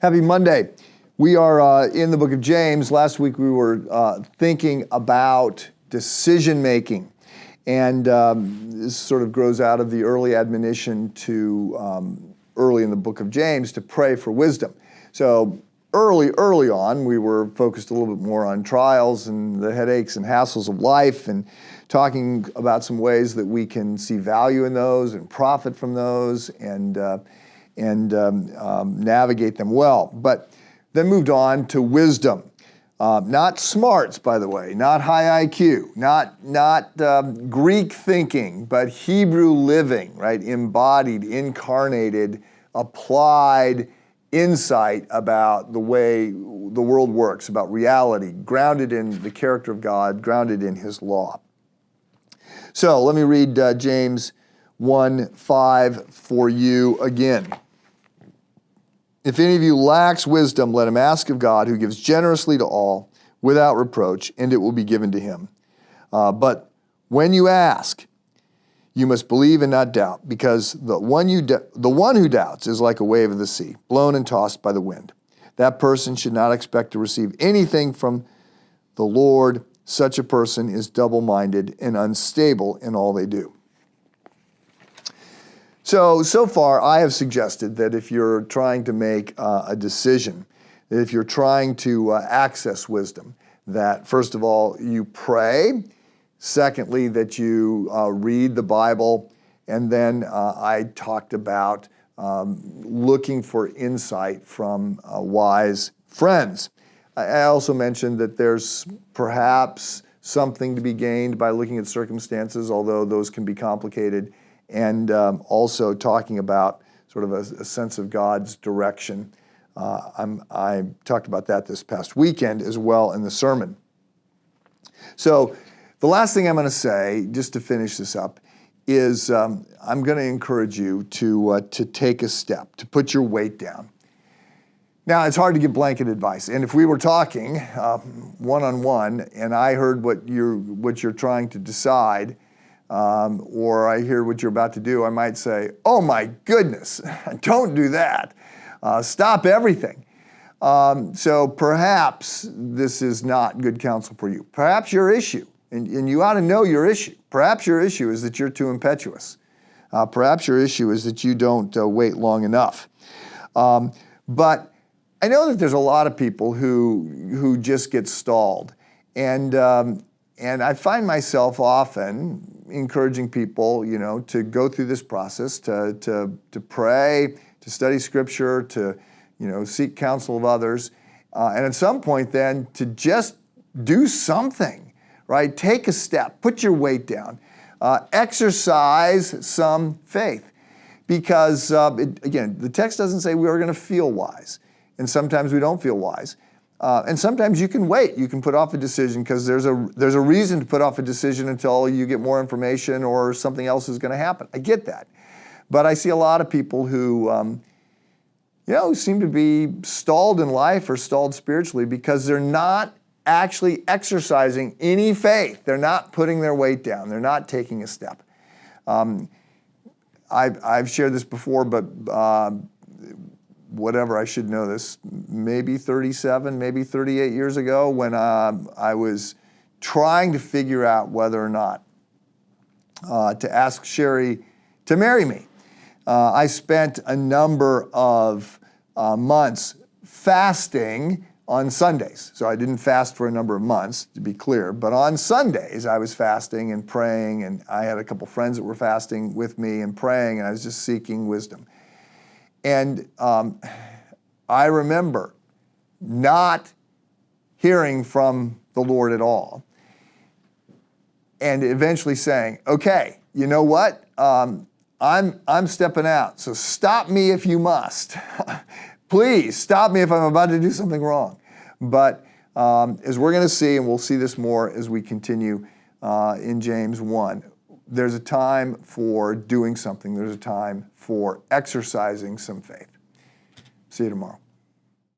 Happy Monday. We are in the book of James. Last week we were thinking about decision making. And this sort of grows out of the early admonition to early in the book of James to pray for wisdom. So early on, we were focused a little bit more on trials and the headaches and hassles of life and talking about some ways that we can see value in those and profit from those and navigate them well. But then moved on to wisdom. Not smarts, by the way, not high IQ, not Greek thinking, but Hebrew living, right? Embodied, incarnated, applied insight about the way the world works, about reality, grounded in the character of God, grounded in His law. So let me read James 1:5 for you again. If any of you lacks wisdom, let him ask of God, who gives generously to all, without reproach, and it will be given to him. But when you ask, you must believe and not doubt, because the one who doubts is like a wave of the sea, blown and tossed by the wind. That person should not expect to receive anything from the Lord. Such a person is double-minded and unstable in all they do. So far, I have suggested that if you're trying to make a decision, that if you're trying to access wisdom, that first of all, you pray. Secondly, that you read the Bible. And then I talked about looking for insight from wise friends. I also mentioned that there's perhaps something to be gained by looking at circumstances, although those can be complicated. And also talking about sort of a sense of God's direction. I talked about that this past weekend as well in the sermon. So the last thing I'm going to say, just to finish this up, is I'm going to encourage you to take a step, to put your weight down. Now, it's hard to give blanket advice, and if we were talking one-on-one, and I heard what you're trying to decide, or I hear what you're about to do, I might say, oh my goodness, don't do that. Stop everything. So perhaps this is not good counsel for you. Perhaps your issue, and you ought to know your issue, perhaps your issue is that you're too impetuous. Perhaps your issue is that you don't wait long enough. But I know that there's a lot of people who just get stalled. And I find myself often encouraging people, to go through this process, to pray, to study Scripture, to, seek counsel of others, and at some point then to just do something, right? Take a step, put your weight down, exercise some faith, because again, the text doesn't say we are going to feel wise, and sometimes we don't feel wise. And sometimes you can wait. You can put off a decision because there's a reason to put off a decision until you get more information or something else is going to happen. I get that. But I see a lot of people who, seem to be stalled in life or stalled spiritually because they're not actually exercising any faith. They're not putting their weight down. They're not taking a step. I've shared this before, but whatever, I should know this, maybe 37, maybe 38 years ago when I was trying to figure out whether or not to ask Sherry to marry me. I spent a number of months fasting on Sundays. So I didn't fast for a number of months, to be clear, but on Sundays I was fasting and praying, and I had a couple friends that were fasting with me and praying, and I was just seeking wisdom. And I remember not hearing from the Lord at all, and eventually saying, "Okay, you know what? I'm stepping out. So stop me if you must. Please stop me if I'm about to do something wrong." But as we're going to see, and we'll see this more as we continue in James 1. There's a time for doing something. There's a time for exercising some faith. See you tomorrow.